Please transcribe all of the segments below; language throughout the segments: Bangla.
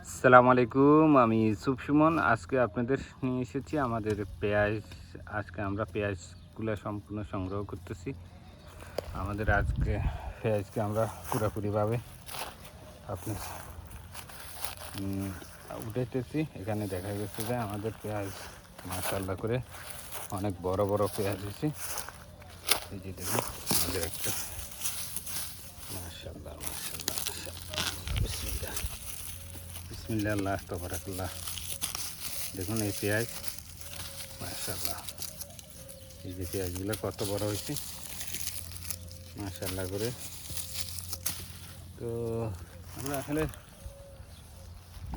আসসালামু আলাইকুম, আমি ইউসুফ সুমন। আজকে আপনাদের নিয়ে এসেছি আমাদের পেঁয়াজ। আজকে আমরা পেঁয়াজগুলো সম্পূর্ণ সংগ্রহ করতেছি। আমাদের আজকে পেঁয়াজকে আমরা পুরোপুরিভাবে আপনার উঠাইতেছি। এখানে দেখা গেছে যে আমাদের পেঁয়াজ মাশাআল্লাহ করে অনেক বড় বড় পেঁয়াজ হয়েছে। এই যে দেখুন আমাদের একটা মাশাআল্লাহ মাশাআল্লাহ মাশাআল্লাহ, বিসমিল্লাহ বিসমিল্লাহ, আল্লাহ তাবারাকাল্লাহ। দেখুন এই পেঁয়াজ মাশাআল্লাহ, এই যে পেঁয়াজগুলো কত বড় হয়েছে মাশাআল্লাহ করে। তো আমরা আসলে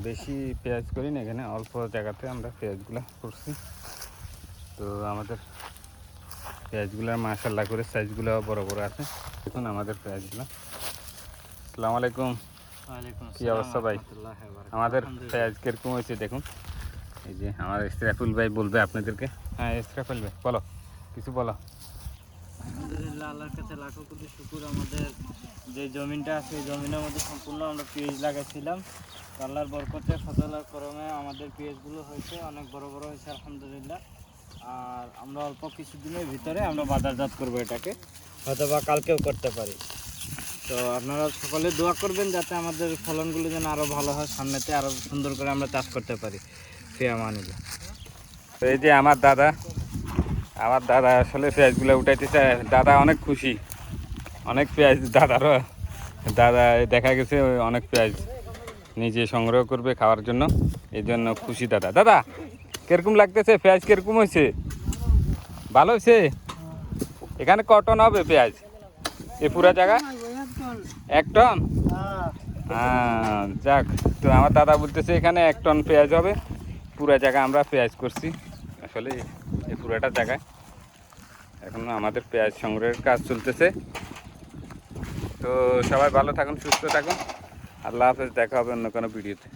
বেশি পেঁয়াজ করি না, এখানে অল্প জায়গাতে আমরা পেঁয়াজগুলো করছি। তো আমাদের পেঁয়াজগুলো মাশাআল্লাহ করে সাইজগুলো বড় বড় আছে। দেখুন আমাদের পেঁয়াজগুলো। আসসালামু আলাইকুম, কি অবস্থা ভাই? আমাদের পেঁয়াজ কীরকম হয়েছে দেখুন। এই যে আমার ইসরাফিল ভাই বলবে আপনাদেরকে। হ্যাঁ ইসরাফিল ভাই বলো, কিছু বলো। আলহামদুলিল্লাহ, আল্লাহর কাছে লাখো কোটি শুকুর। আমাদের যে জমিনটা আছে এই জমিনের মধ্যে সম্পূর্ণ আমরা পেঁয়াজ লাগাইছিলাম। আল্লাহর বরকতে ফজলার করমে আমাদের পেঁয়াজগুলো হয়েছে, অনেক বড় বড় হয়েছে আলহামদুলিল্লাহ। আর আমরা অল্প কিছুদিনের ভিতরে আমরা বাজারজাত করবো এটাকে, হয়তো বা কালকেও করতে পারি। তো আপনারা সকলে দোয়া করবেন যাতে আমাদের ফলনগুলো যেন আরও ভালো হয়, সামনেতে আরও সুন্দর করে আমরা চাষ করতে পারি। ফিয়ামানিল্লাহ। তো এই যে আমার দাদা আসলে পেঁয়াজগুলো উঠাইতেছে। দাদা অনেক খুশি, অনেক পেঁয়াজ দাদা দেখা গেছে অনেক পেঁয়াজ নিজে সংগ্রহ করবে খাওয়ার জন্য, এই জন্য খুশি দাদা। দাদা কিরকম লাগতেছে পেঁয়াজ, কিরকম হয়েছে? ভালো হয়েছে? এখানে ক টন হবে পেঁয়াজ এই পুরা জায়গা? 1 টন? হ্যাঁ যাক, তো আমার দাদা বলতেছে এখানে 1 টন পেঁয়াজ হবে। পুরা জায়গা আমরা পেঁয়াজ করছি আসলে এই পুরাটা জায়গায়। এখন আমাদের পেঁয়াজ সংগ্রহের কাজ চলতেছে। তো সবাই ভালো থাকুন, সুস্থ থাকুন। আল্লাহ হাফেজ, দেখা হবে অন্য কোনো ভিডিওতে।